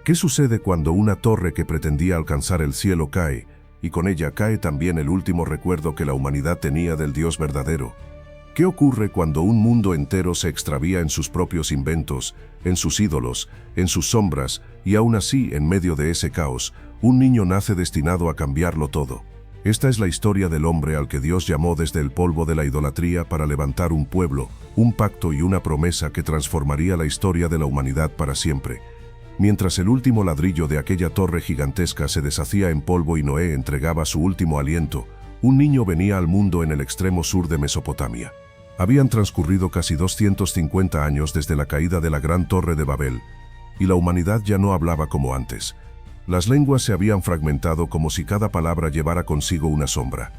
¿Qué sucede cuando una torre que pretendía alcanzar el cielo cae, y con ella cae también el último recuerdo que la humanidad tenía del Dios verdadero? ¿Qué ocurre cuando un mundo entero se extravía en sus propios inventos, en sus ídolos, en sus sombras, y aún así, en medio de ese caos, un niño nace destinado a cambiarlo todo? Esta es la historia del hombre al que Dios llamó desde el polvo de la idolatría para levantar un pueblo, un pacto y una promesa que transformaría la historia de la humanidad para siempre. Mientras el último ladrillo de aquella torre gigantesca se deshacía en polvo y Noé entregaba su último aliento, un niño venía al mundo en el extremo sur de Mesopotamia. Habían transcurrido casi 250 años desde la caída de la gran torre de Babel, y la humanidad ya no hablaba como antes. Las lenguas se habían fragmentado como si cada palabra llevara consigo una sombra.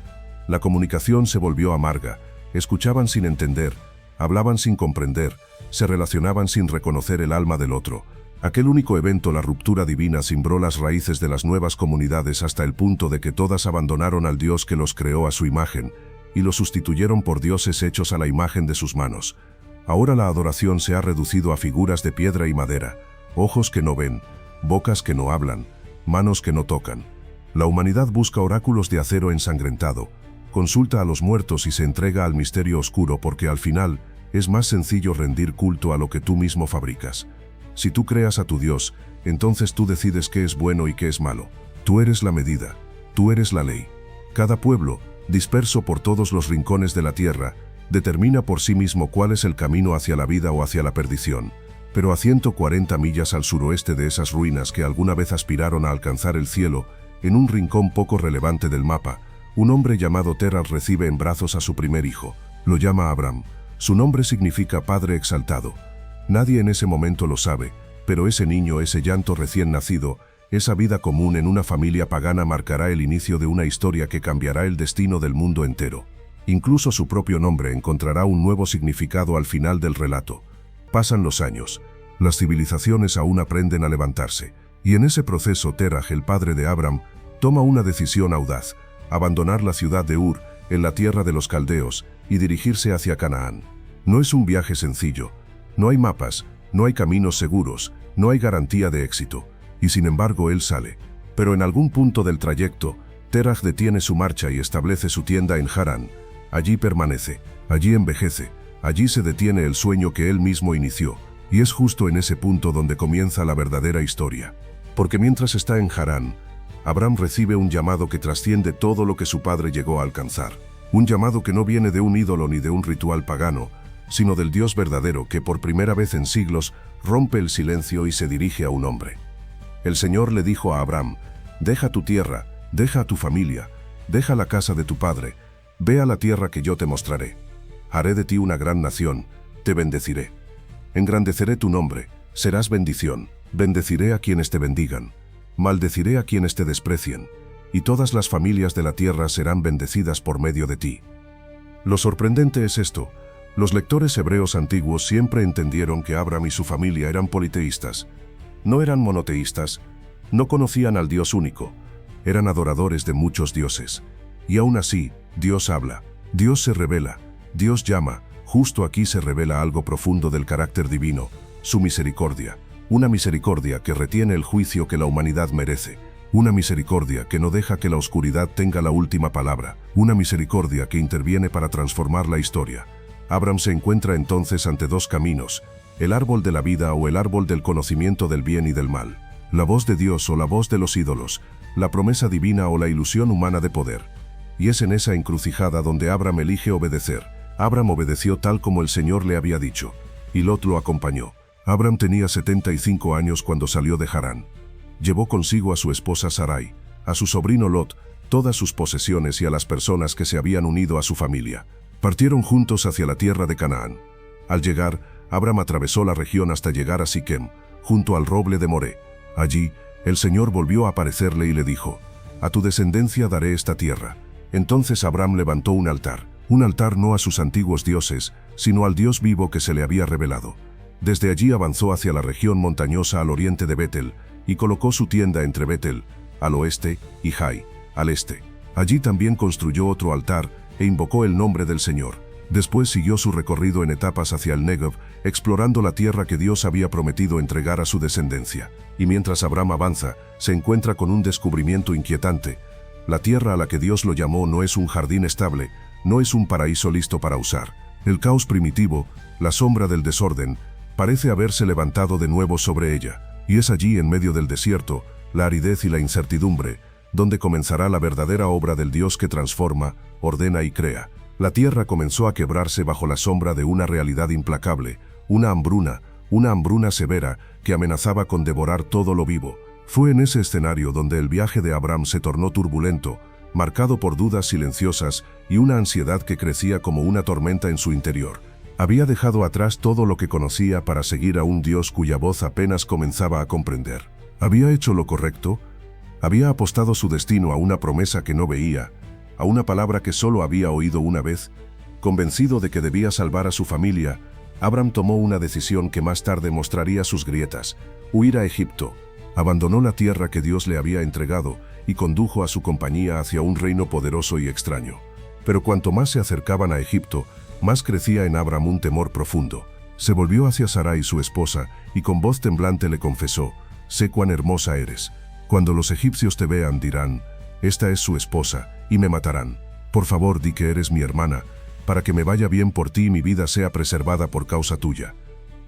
La comunicación se volvió amarga, escuchaban sin entender, hablaban sin comprender, se relacionaban sin reconocer el alma del otro. Aquel único evento, la ruptura divina, cimbró las raíces de las nuevas comunidades hasta el punto de que todas abandonaron al Dios que los creó a su imagen, y lo sustituyeron por dioses hechos a la imagen de sus manos. Ahora la adoración se ha reducido a figuras de piedra y madera, ojos que no ven, bocas que no hablan, manos que no tocan. La humanidad busca oráculos de acero ensangrentado, consulta a los muertos y se entrega al misterio oscuro porque al final es más sencillo rendir culto a lo que tú mismo fabricas. Si tú creas a tu Dios, entonces tú decides qué es bueno y qué es malo. Tú eres la medida, tú eres la ley. Cada pueblo, disperso por todos los rincones de la tierra, determina por sí mismo cuál es el camino hacia la vida o hacia la perdición. Pero a 140 millas al suroeste de esas ruinas que alguna vez aspiraron a alcanzar el cielo, en un rincón poco relevante del mapa, un hombre llamado Terah recibe en brazos a su primer hijo. Lo llama Abram. Su nombre significa Padre Exaltado. Nadie en ese momento lo sabe, pero ese niño, ese llanto recién nacido, esa vida común en una familia pagana marcará el inicio de una historia que cambiará el destino del mundo entero. Incluso su propio nombre encontrará un nuevo significado al final del relato. Pasan los años. Las civilizaciones aún aprenden a levantarse. Y en ese proceso Terah, el padre de Abram, toma una decisión audaz: abandonar la ciudad de Ur, en la tierra de los caldeos, y dirigirse hacia Canaán. No es un viaje sencillo. No hay mapas, no hay caminos seguros, no hay garantía de éxito. Y sin embargo él sale. Pero en algún punto del trayecto, Terah detiene su marcha y establece su tienda en Harán. Allí permanece, allí envejece, allí se detiene el sueño que él mismo inició. Y es justo en ese punto donde comienza la verdadera historia. Porque mientras está en Harán, Abram recibe un llamado que trasciende todo lo que su padre llegó a alcanzar. Un llamado que no viene de un ídolo ni de un ritual pagano, sino del Dios verdadero que por primera vez en siglos rompe el silencio y se dirige a un hombre. El Señor le dijo a Abram: deja tu tierra, deja a tu familia, deja la casa de tu padre, ve a la tierra que yo te mostraré. Haré de ti una gran nación, te bendeciré. Engrandeceré tu nombre, serás bendición, bendeciré a quienes te bendigan, maldeciré a quienes te desprecien, y todas las familias de la tierra serán bendecidas por medio de ti. Lo sorprendente es esto: los lectores hebreos antiguos siempre entendieron que Abram y su familia eran politeístas. No eran monoteístas, no conocían al Dios único, eran adoradores de muchos dioses. Y aún así, Dios habla, Dios se revela, Dios llama. Justo aquí se revela algo profundo del carácter divino, su misericordia, una misericordia que retiene el juicio que la humanidad merece, una misericordia que no deja que la oscuridad tenga la última palabra, una misericordia que interviene para transformar la historia. Abram se encuentra entonces ante dos caminos: el árbol de la vida o el árbol del conocimiento del bien y del mal, la voz de Dios o la voz de los ídolos, la promesa divina o la ilusión humana de poder. Y es en esa encrucijada donde Abram elige obedecer. Abram obedeció tal como el Señor le había dicho, y Lot lo acompañó. Abram tenía 75 años cuando salió de Harán. Llevó consigo a su esposa Sarai, a su sobrino Lot, todas sus posesiones y a las personas que se habían unido a su familia. Partieron juntos hacia la tierra de Canaán. Al llegar, Abram atravesó la región hasta llegar a Siquem, junto al roble de Moré. Allí, el Señor volvió a aparecerle y le dijo: a tu descendencia daré esta tierra. Entonces Abram levantó un altar no a sus antiguos dioses, sino al Dios vivo que se le había revelado. Desde allí avanzó hacia la región montañosa al oriente de Betel, y colocó su tienda entre Betel, al oeste, y Jai, al este. Allí también construyó otro altar, e invocó el nombre del Señor. Después siguió su recorrido en etapas hacia el Negev, explorando la tierra que Dios había prometido entregar a su descendencia. Y mientras Abram avanza, se encuentra con un descubrimiento inquietante. La tierra a la que Dios lo llamó no es un jardín estable, no es un paraíso listo para usar. El caos primitivo, la sombra del desorden, parece haberse levantado de nuevo sobre ella. Y es allí, en medio del desierto, la aridez y la incertidumbre, donde comenzará la verdadera obra del Dios que transforma, ordena y crea. La tierra comenzó a quebrarse bajo la sombra de una realidad implacable, una hambruna severa que amenazaba con devorar todo lo vivo. Fue en ese escenario donde el viaje de Abram se tornó turbulento, marcado por dudas silenciosas y una ansiedad que crecía como una tormenta en su interior. Había dejado atrás todo lo que conocía para seguir a un Dios cuya voz apenas comenzaba a comprender. Había hecho lo correcto, había apostado su destino a una promesa que no veía, a una palabra que solo había oído una vez. Convencido de que debía salvar a su familia, Abram tomó una decisión que más tarde mostraría sus grietas: huir a Egipto. Abandonó la tierra que Dios le había entregado y condujo a su compañía hacia un reino poderoso y extraño. Pero cuanto más se acercaban a Egipto, más crecía en Abram un temor profundo. Se volvió hacia Sarai, su esposa, y con voz temblante le confesó: «Sé cuán hermosa eres. Cuando los egipcios te vean dirán, esta es su esposa, y me matarán. Por favor, di que eres mi hermana, para que me vaya bien por ti y mi vida sea preservada por causa tuya».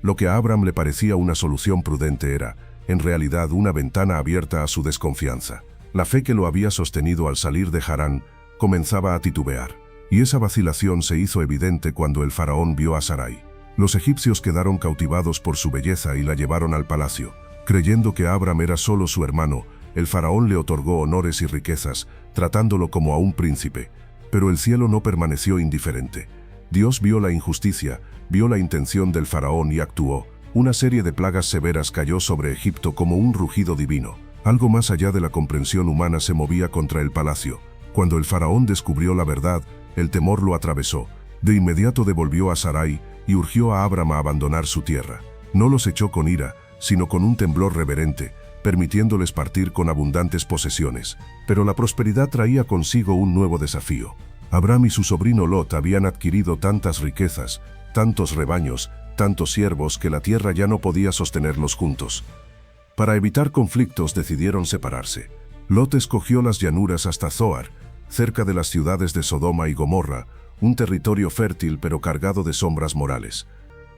Lo que a Abram le parecía una solución prudente era, en realidad, una ventana abierta a su desconfianza. La fe que lo había sostenido al salir de Harán comenzaba a titubear. Y esa vacilación se hizo evidente cuando el faraón vio a Sarai. Los egipcios quedaron cautivados por su belleza y la llevaron al palacio. Creyendo que Abram era solo su hermano, el faraón le otorgó honores y riquezas, tratándolo como a un príncipe. Pero el cielo no permaneció indiferente. Dios vio la injusticia, vio la intención del faraón y actuó. Una serie de plagas severas cayó sobre Egipto como un rugido divino. Algo más allá de la comprensión humana se movía contra el palacio. Cuando el faraón descubrió la verdad, el temor lo atravesó. De inmediato devolvió a Sarai y urgió a Abram a abandonar su tierra. No los echó con ira, sino con un temblor reverente, permitiéndoles partir con abundantes posesiones. Pero la prosperidad traía consigo un nuevo desafío. Abram y su sobrino Lot habían adquirido tantas riquezas, tantos rebaños, tantos siervos, que la tierra ya no podía sostenerlos juntos. Para evitar conflictos decidieron separarse. Lot escogió las llanuras hasta Zoar, cerca de las ciudades de Sodoma y Gomorra, un territorio fértil pero cargado de sombras morales.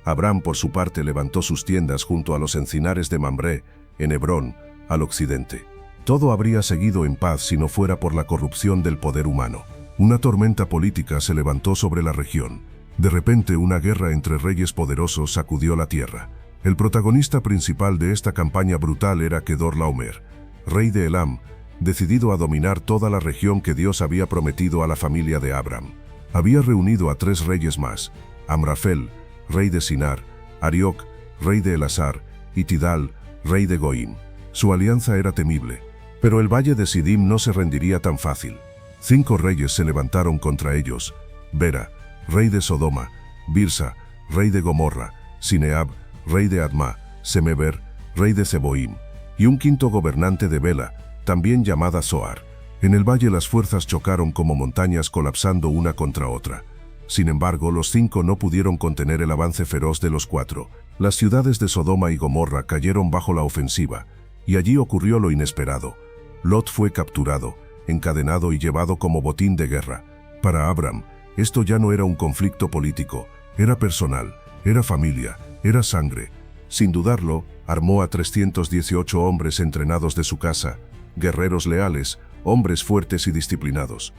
Abram, por su parte, levantó sus tiendas junto a los encinares de Mamré, en Hebrón, al occidente. Todo habría seguido en paz si no fuera por la corrupción del poder humano. Una tormenta política se levantó sobre la región. De repente, una guerra entre reyes poderosos sacudió la tierra. El protagonista principal de esta campaña brutal era Kedorlaomer, rey de Elam, decidido a dominar toda la región que Dios había prometido a la familia de Abram. Había reunido a 3 reyes más: Amrafel, rey de Sinar; Arioc, rey de Elasar; y Tidal, rey de Goim. Su alianza era temible, pero el valle de Sidim no se rendiría tan fácil. 5 reyes se levantaron contra ellos: Bera, rey de Sodoma; Birsa, rey de Gomorra; Sineab, rey de Adma; Semeber, rey de Zeboim; y un 5º gobernante de Bela, también llamada Zoar. En el valle las fuerzas chocaron como montañas, colapsando una contra otra. Sin embargo, los 5 no pudieron contener el avance feroz de los 4. Las ciudades de Sodoma y Gomorra cayeron bajo la ofensiva, y allí ocurrió lo inesperado. Lot fue capturado, encadenado y llevado como botín de guerra. Para Abram, esto ya no era un conflicto político, era personal, era familia, era sangre. Sin dudarlo, armó a 318 hombres entrenados de su casa, guerreros leales, hombres fuertes y disciplinados.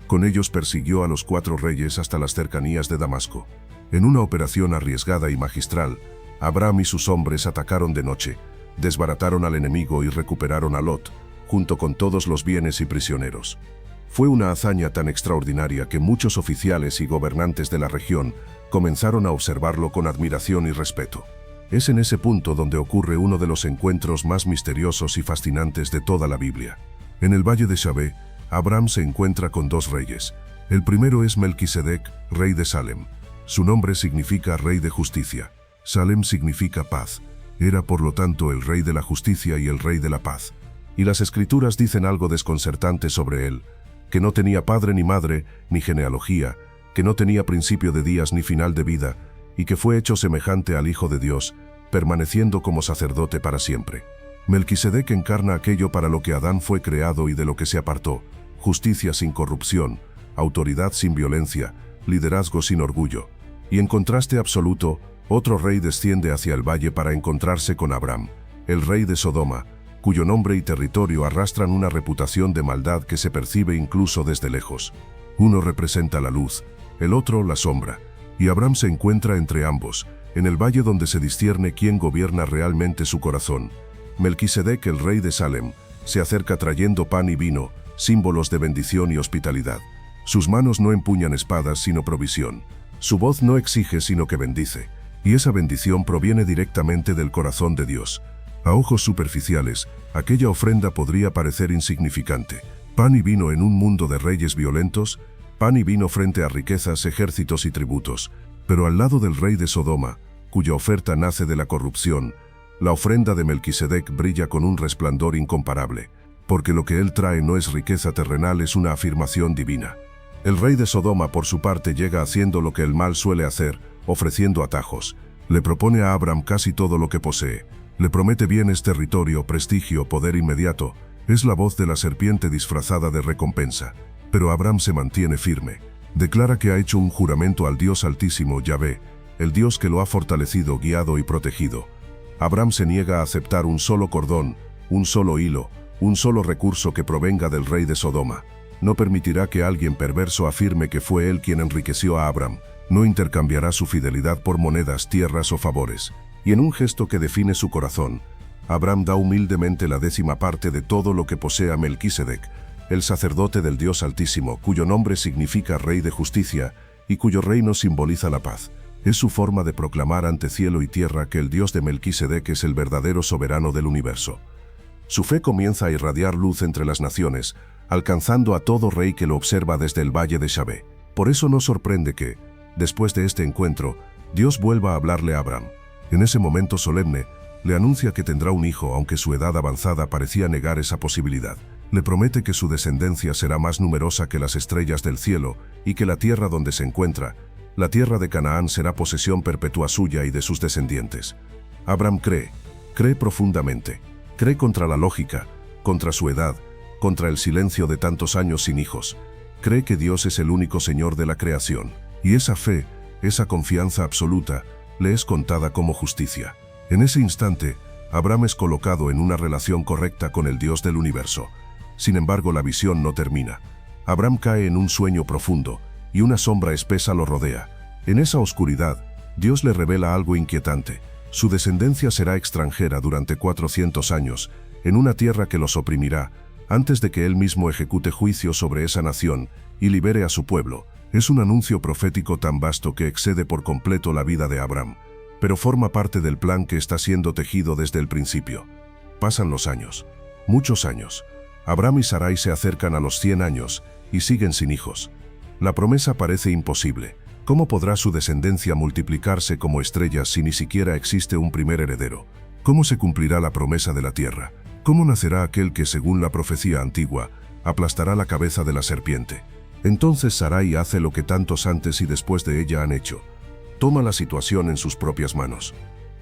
Con ellos persiguió a los 4 reyes hasta las cercanías de Damasco. En una operación arriesgada y magistral, Abram y sus hombres atacaron de noche, desbarataron al enemigo y recuperaron a Lot, junto con todos los bienes y prisioneros. Fue una hazaña tan extraordinaria que muchos oficiales y gobernantes de la región comenzaron a observarlo con admiración y respeto. Es en ese punto donde ocurre uno de los encuentros más misteriosos y fascinantes de toda la Biblia. En el valle de Shabé, Abram se encuentra con 2 reyes. El primero es Melquisedec, rey de Salem. Su nombre significa rey de justicia. Salem significa paz. Era, por lo tanto, el rey de la justicia y el rey de la paz. Y las escrituras dicen algo desconcertante sobre él: que no tenía padre ni madre, ni genealogía, que no tenía principio de días ni final de vida, y que fue hecho semejante al Hijo de Dios, permaneciendo como sacerdote para siempre. Melquisedec encarna aquello para lo que Adán fue creado y de lo que se apartó: justicia sin corrupción, autoridad sin violencia, liderazgo sin orgullo. Y en contraste absoluto, otro rey desciende hacia el valle para encontrarse con Abram, el rey de Sodoma, cuyo nombre y territorio arrastran una reputación de maldad que se percibe incluso desde lejos. Uno representa la luz, el otro la sombra, y Abram se encuentra entre ambos, en el valle donde se discierne quién gobierna realmente su corazón. Melquisedec, el rey de Salem, se acerca trayendo pan y vino, símbolos de bendición y hospitalidad. Sus manos no empuñan espadas sino provisión. Su voz no exige sino que bendice, y esa bendición proviene directamente del corazón de Dios. A ojos superficiales, aquella ofrenda podría parecer insignificante. Pan y vino en un mundo de reyes violentos, pan y vino frente a riquezas, ejércitos y tributos. Pero al lado del rey de Sodoma, cuya oferta nace de la corrupción, la ofrenda de Melquisedec brilla con un resplandor incomparable, porque lo que él trae no es riqueza terrenal, es una afirmación divina. El rey de Sodoma, por su parte, llega haciendo lo que el mal suele hacer, ofreciendo atajos. Le propone a Abram casi todo lo que posee. Le promete bienes, territorio, prestigio, poder inmediato. Es la voz de la serpiente disfrazada de recompensa. Pero Abram se mantiene firme. Declara que ha hecho un juramento al Dios Altísimo, Yahvé, el Dios que lo ha fortalecido, guiado y protegido. Abram se niega a aceptar un solo cordón, un solo hilo, un solo recurso que provenga del rey de Sodoma. No permitirá que alguien perverso afirme que fue él quien enriqueció a Abram. No intercambiará su fidelidad por monedas, tierras o favores. Y en un gesto que define su corazón, Abram da humildemente la 10ª parte de todo lo que posee a Melquisedec, el sacerdote del Dios Altísimo, cuyo nombre significa Rey de Justicia y cuyo reino simboliza la paz. Es su forma de proclamar ante cielo y tierra que el Dios de Melquisedec es el verdadero soberano del universo. Su fe comienza a irradiar luz entre las naciones, alcanzando a todo rey que lo observa desde el valle de Shabé. Por eso no sorprende que, después de este encuentro, Dios vuelva a hablarle a Abram. En ese momento solemne, le anuncia que tendrá un hijo, aunque su edad avanzada parecía negar esa posibilidad. Le promete que su descendencia será más numerosa que las estrellas del cielo y que la tierra donde se encuentra, la tierra de Canaán, será posesión perpetua suya y de sus descendientes. Abram cree profundamente. Cree contra la lógica, contra su edad, contra el silencio de tantos años sin hijos. Cree que Dios es el único Señor de la creación. Y esa fe, esa confianza absoluta, le es contada como justicia. En ese instante, Abram es colocado en una relación correcta con el Dios del universo. Sin embargo, la visión no termina. Abram cae en un sueño profundo, y una sombra espesa lo rodea. En esa oscuridad, Dios le revela algo inquietante. Su descendencia será extranjera durante 400 años, en una tierra que los oprimirá, antes de que él mismo ejecute juicio sobre esa nación y libere a su pueblo. Es un anuncio profético tan vasto que excede por completo la vida de Abram, pero forma parte del plan que está siendo tejido desde el principio. Pasan los años, muchos años. Abram y Sarai se acercan a los 100 años y siguen sin hijos. La promesa parece imposible. ¿Cómo podrá su descendencia multiplicarse como estrellas si ni siquiera existe un primer heredero? ¿Cómo se cumplirá la promesa de la tierra? ¿Cómo nacerá aquel que, según la profecía antigua, aplastará la cabeza de la serpiente? Entonces Sarai hace lo que tantos antes y después de ella han hecho. Toma la situación en sus propias manos.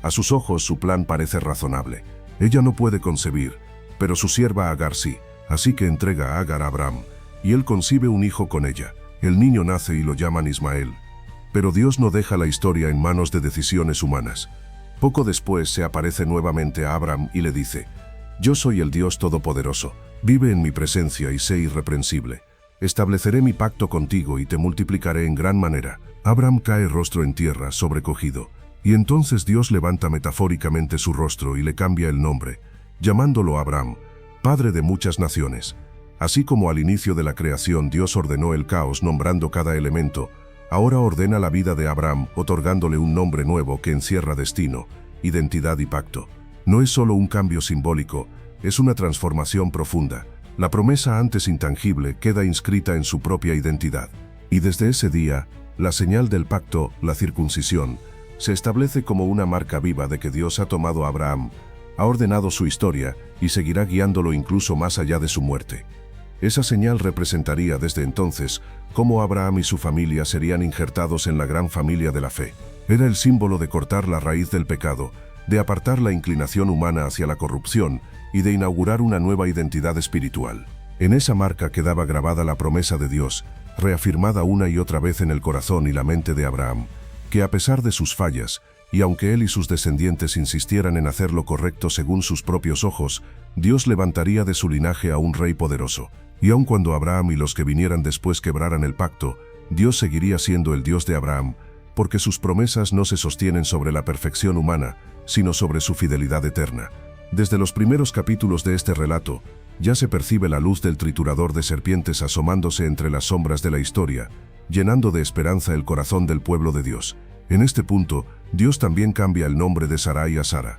A sus ojos su plan parece razonable. Ella no puede concebir, pero su sierva Agar sí. Así que entrega a Agar a Abram, y él concibe un hijo con ella. El niño nace y lo llaman Ismael. Pero Dios no deja la historia en manos de decisiones humanas. Poco después se aparece nuevamente a Abram y le dice: «Yo soy el Dios Todopoderoso, vive en mi presencia y sé irreprensible. Estableceré mi pacto contigo y te multiplicaré en gran manera». Abram cae rostro en tierra, sobrecogido, y entonces Dios levanta metafóricamente su rostro y le cambia el nombre, llamándolo Abram, padre de muchas naciones. Así como al inicio de la creación Dios ordenó el caos nombrando cada elemento, ahora ordena la vida de Abram, otorgándole un nombre nuevo que encierra destino, identidad y pacto. No es solo un cambio simbólico, es una transformación profunda. La promesa antes intangible queda inscrita en su propia identidad. Y desde ese día, la señal del pacto, la circuncisión, se establece como una marca viva de que Dios ha tomado a Abraham, ha ordenado su historia y seguirá guiándolo incluso más allá de su muerte. Esa señal representaría desde entonces cómo Abraham y su familia serían injertados en la gran familia de la fe. Era el símbolo de cortar la raíz del pecado, de apartar la inclinación humana hacia la corrupción y de inaugurar una nueva identidad espiritual. En esa marca quedaba grabada la promesa de Dios, reafirmada una y otra vez en el corazón y la mente de Abraham, que a pesar de sus fallas, y aunque él y sus descendientes insistieran en hacer lo correcto según sus propios ojos, Dios levantaría de su linaje a un rey poderoso. Y aun cuando Abraham y los que vinieran después quebraran el pacto, Dios seguiría siendo el Dios de Abraham, porque sus promesas no se sostienen sobre la perfección humana, sino sobre su fidelidad eterna. Desde los primeros capítulos de este relato, ya se percibe la luz del triturador de serpientes asomándose entre las sombras de la historia, llenando de esperanza el corazón del pueblo de Dios. En este punto, Dios también cambia el nombre de Sarai a Sara.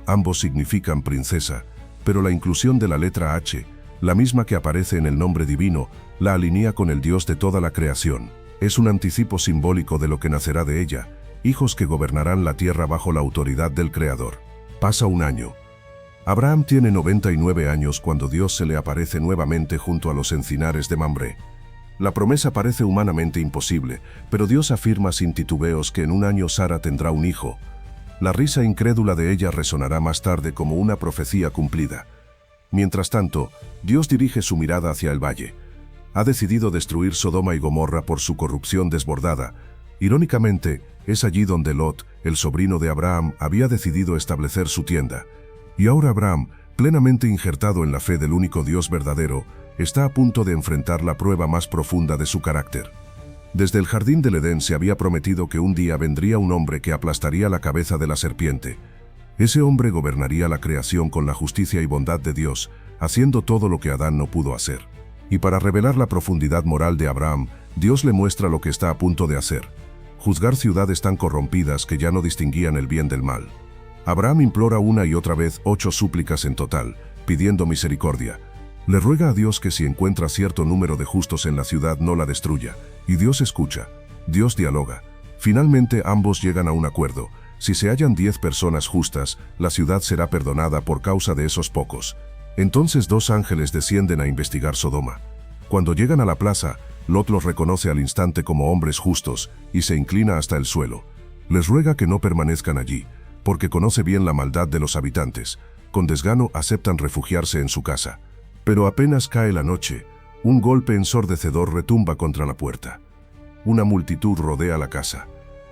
Ambos significan princesa, pero la inclusión de la letra H, la misma que aparece en el nombre divino, la alinea con el Dios de toda la creación. Es un anticipo simbólico de lo que nacerá de ella, hijos que gobernarán la tierra bajo la autoridad del Creador. Pasa un año. Abraham tiene 99 años cuando Dios se le aparece nuevamente junto a los encinares de Mambré. La promesa parece humanamente imposible, pero Dios afirma sin titubeos que en un año Sara tendrá un hijo. La risa incrédula de ella resonará más tarde como una profecía cumplida. Mientras tanto, Dios dirige su mirada hacia el valle. Ha decidido destruir Sodoma y Gomorra por su corrupción desbordada. Irónicamente, es allí donde Lot, el sobrino de Abraham, había decidido establecer su tienda. Y ahora Abraham, plenamente injertado en la fe del único Dios verdadero, está a punto de enfrentar la prueba más profunda de su carácter. Desde el jardín del Edén se había prometido que un día vendría un hombre que aplastaría la cabeza de la serpiente. Ese hombre gobernaría la creación con la justicia y bondad de Dios, haciendo todo lo que Adán no pudo hacer. Y para revelar la profundidad moral de Abraham, Dios le muestra lo que está a punto de hacer: juzgar ciudades tan corrompidas que ya no distinguían el bien del mal. Abraham implora una y otra vez 8 súplicas en total, pidiendo misericordia. Le ruega a Dios que si encuentra cierto número de justos en la ciudad no la destruya, y Dios escucha. Dios dialoga. Finalmente ambos llegan a un acuerdo. Si se hallan 10 personas justas, la ciudad será perdonada por causa de esos pocos. Entonces 2 ángeles descienden a investigar Sodoma. Cuando llegan a la plaza, Lot los reconoce al instante como hombres justos y se inclina hasta el suelo. Les ruega que no permanezcan allí, porque conoce bien la maldad de los habitantes. Con desgano aceptan refugiarse en su casa. Pero apenas cae la noche, un golpe ensordecedor retumba contra la puerta. Una multitud rodea la casa.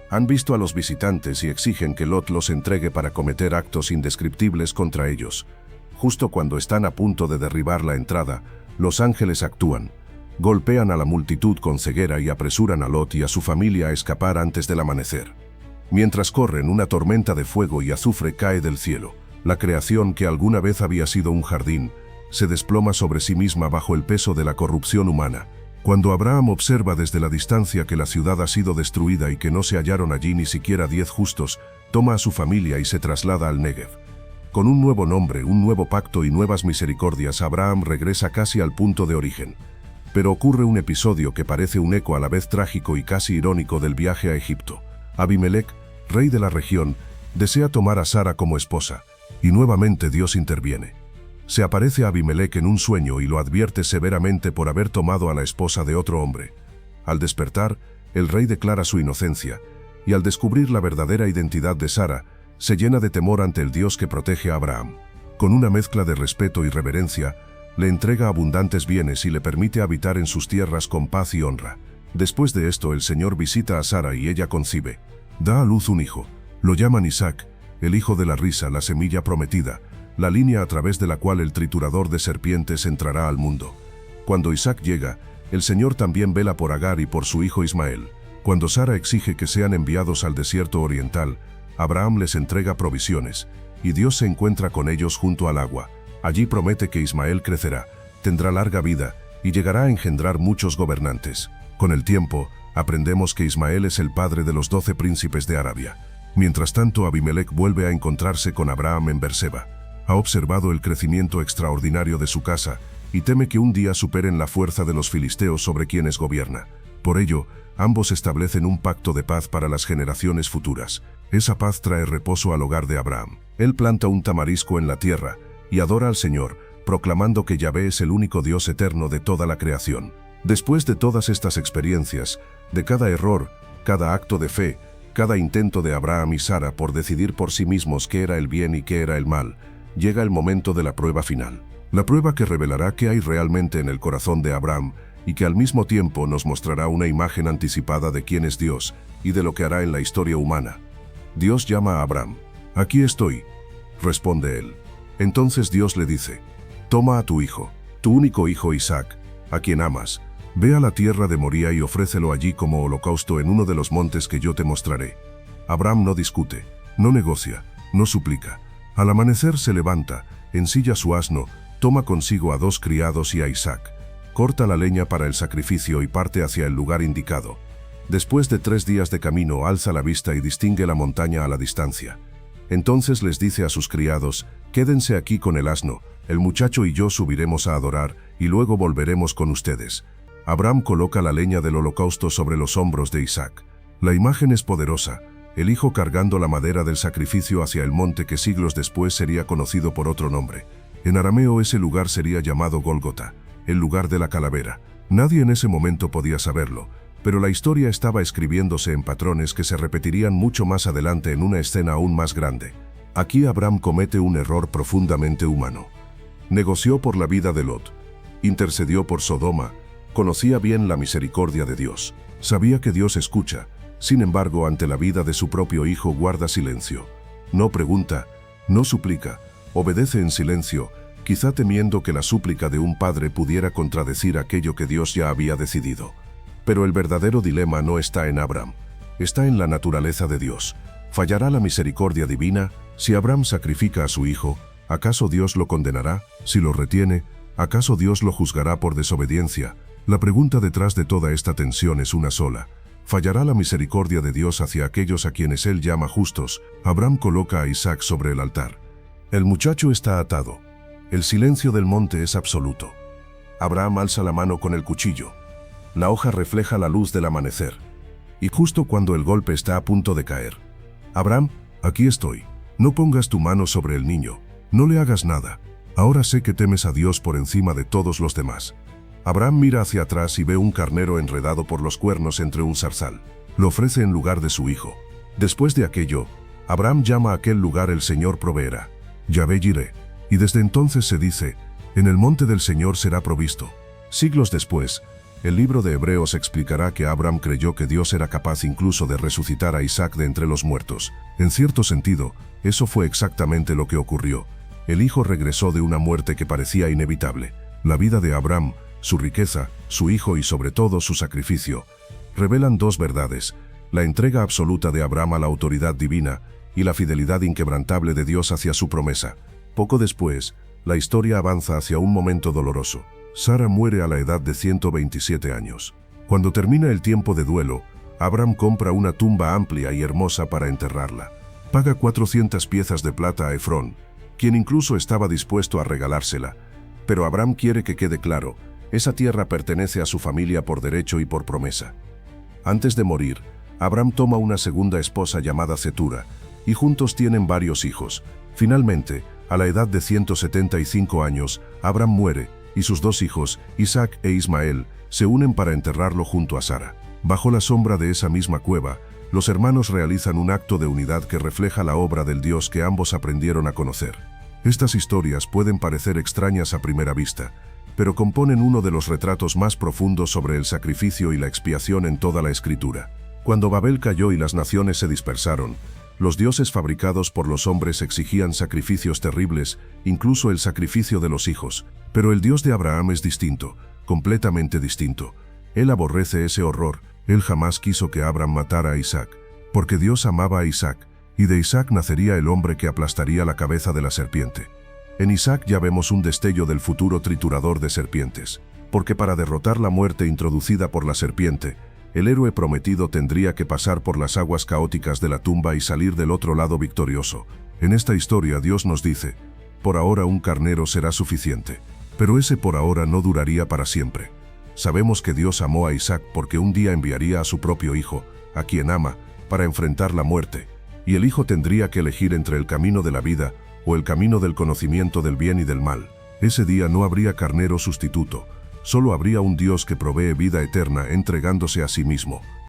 Han visto a los visitantes y exigen que Lot los entregue para cometer actos indescriptibles contra ellos. Justo cuando están a punto de derribar la entrada, los ángeles actúan. Golpean a la multitud con ceguera y apresuran a Lot y a su familia a escapar antes del amanecer. Mientras corren, una tormenta de fuego y azufre cae del cielo. La creación, que alguna vez había sido un jardín, se desploma sobre sí misma bajo el peso de la corrupción humana. Cuando Abraham observa desde la distancia que la ciudad ha sido destruida y que no se hallaron allí ni siquiera 10 justos, toma a su familia y se traslada al Negev. Con un nuevo nombre, un nuevo pacto y nuevas misericordias, Abraham regresa casi al punto de origen. Pero ocurre un episodio que parece un eco a la vez trágico y casi irónico del viaje a Egipto. Abimelec, rey de la región, desea tomar a Sara como esposa, y nuevamente Dios interviene. Se aparece a Abimelec en un sueño y lo advierte severamente por haber tomado a la esposa de otro hombre. Al despertar, el rey declara su inocencia, y al descubrir la verdadera identidad de Sara, se llena de temor ante el Dios que protege a Abraham. Con una mezcla de respeto y reverencia, le entrega abundantes bienes y le permite habitar en sus tierras con paz y honra. Después de esto, el Señor visita a Sara y ella concibe. Da a luz un hijo. Lo llaman Isaac, el hijo de la risa, la semilla prometida, la línea a través de la cual el triturador de serpientes entrará al mundo. Cuando Isaac llega, el Señor también vela por Agar y por su hijo Ismael. Cuando Sara exige que sean enviados al desierto oriental, Abraham les entrega provisiones, y Dios se encuentra con ellos junto al agua. Allí promete que Ismael crecerá, tendrá larga vida, y llegará a engendrar muchos gobernantes. Con el tiempo, aprendemos que Ismael es el padre de los 12 príncipes de Arabia. Mientras tanto, Abimelec vuelve a encontrarse con Abraham en Berseba. Ha observado el crecimiento extraordinario de su casa y teme que un día superen la fuerza de los filisteos sobre quienes gobierna. Por ello, ambos establecen un pacto de paz para las generaciones futuras. Esa paz trae reposo al hogar de Abraham. Él planta un tamarisco en la tierra y adora al Señor, proclamando que Yahvé es el único Dios eterno de toda la creación. Después de todas estas experiencias, de cada error, cada acto de fe, cada intento de Abraham y Sara por decidir por sí mismos qué era el bien y qué era el mal, llega el momento de la prueba final. La prueba que revelará qué hay realmente en el corazón de Abraham y que al mismo tiempo nos mostrará una imagen anticipada de quién es Dios y de lo que hará en la historia humana. Dios llama a Abraham. «Aquí estoy», responde él. Entonces Dios le dice: «Toma a tu hijo, tu único hijo Isaac, a quien amas, ve a la tierra de Moría y ofrécelo allí como holocausto en uno de los montes que yo te mostraré». Abraham no discute, no negocia, no suplica. Al amanecer se levanta, ensilla su asno, toma consigo a 2 criados y a Isaac, corta la leña para el sacrificio y parte hacia el lugar indicado. Después de 3 días de camino alza la vista y distingue la montaña a la distancia. Entonces les dice a sus criados: «Quédense aquí con el asno, el muchacho y yo subiremos a adorar y luego volveremos con ustedes». Abraham coloca la leña del holocausto sobre los hombros de Isaac. La imagen es poderosa, el hijo cargando la madera del sacrificio hacia el monte que siglos después sería conocido por otro nombre. En arameo ese lugar sería llamado Gólgota, el lugar de la calavera. Nadie en ese momento podía saberlo, pero la historia estaba escribiéndose en patrones que se repetirían mucho más adelante en una escena aún más grande. Aquí Abraham comete un error profundamente humano. Negoció por la vida de Lot, intercedió por Sodoma, conocía bien la misericordia de Dios, sabía que Dios escucha, sin embargo ante la vida de su propio hijo guarda silencio. No pregunta, no suplica, obedece en silencio, quizá temiendo que la súplica de un padre pudiera contradecir aquello que Dios ya había decidido. Pero el verdadero dilema no está en Abraham, está en la naturaleza de Dios. ¿Fallará la misericordia divina? Si Abraham sacrifica a su hijo, ¿acaso Dios lo condenará? Si lo retiene, ¿acaso Dios lo juzgará por desobediencia? La pregunta detrás de toda esta tensión es una sola. ¿Fallará la misericordia de Dios hacia aquellos a quienes Él llama justos? Abraham coloca a Isaac sobre el altar. El muchacho está atado. El silencio del monte es absoluto. Abraham alza la mano con el cuchillo. La hoja refleja la luz del amanecer. Y justo cuando el golpe está a punto de caer: «Abraham, aquí estoy. No pongas tu mano sobre el niño. No le hagas nada. Ahora sé que temes a Dios por encima de todos los demás». Abraham mira hacia atrás y ve un carnero enredado por los cuernos entre un zarzal. Lo ofrece en lugar de su hijo. Después de aquello, Abraham llama a aquel lugar el Señor proveerá, Yahvé Jireh, y desde entonces se dice: «En el monte del Señor será provisto». Siglos después, el libro de Hebreos explicará que Abraham creyó que Dios era capaz incluso de resucitar a Isaac de entre los muertos. En cierto sentido, eso fue exactamente lo que ocurrió. El hijo regresó de una muerte que parecía inevitable. La vida de Abraham, su riqueza, su hijo y sobre todo su sacrificio, revelan 2 verdades: la entrega absoluta de Abraham a la autoridad divina y la fidelidad inquebrantable de Dios hacia su promesa. Poco después, la historia avanza hacia un momento doloroso. Sara muere a la edad de 127 años. Cuando termina el tiempo de duelo, Abraham compra una tumba amplia y hermosa para enterrarla. Paga 400 piezas de plata a Efrón, quien incluso estaba dispuesto a regalársela. Pero Abraham quiere que quede claro: esa tierra pertenece a su familia por derecho y por promesa. Antes de morir, Abraham toma una segunda esposa llamada Cetura, y juntos tienen varios hijos. Finalmente, a la edad de 175 años, Abraham muere, y sus 2 hijos, Isaac e Ismael, se unen para enterrarlo junto a Sara. Bajo la sombra de esa misma cueva, los hermanos realizan un acto de unidad que refleja la obra del Dios que ambos aprendieron a conocer. Estas historias pueden parecer extrañas a primera vista, pero componen uno de los retratos más profundos sobre el sacrificio y la expiación en toda la Escritura. Cuando Babel cayó y las naciones se dispersaron, los dioses fabricados por los hombres exigían sacrificios terribles, incluso el sacrificio de los hijos. Pero el Dios de Abraham es distinto, completamente distinto. Él aborrece ese horror. Él jamás quiso que Abraham matara a Isaac, porque Dios amaba a Isaac, y de Isaac nacería el hombre que aplastaría la cabeza de la serpiente. En Isaac ya vemos un destello del futuro triturador de serpientes, porque para derrotar la muerte introducida por la serpiente, el héroe prometido tendría que pasar por las aguas caóticas de la tumba y salir del otro lado victorioso. En esta historia Dios nos dice: por ahora un carnero será suficiente. Pero ese por ahora no duraría para siempre. Sabemos que Dios amó a Isaac porque un día enviaría a su propio hijo, a quien ama, para enfrentar la muerte, y el hijo tendría que elegir entre el camino de la vida o el camino del conocimiento del bien y del mal. Ese día no habría carnero sustituto, solo habría un Dios que provee vida eterna entregándose a sí mismo.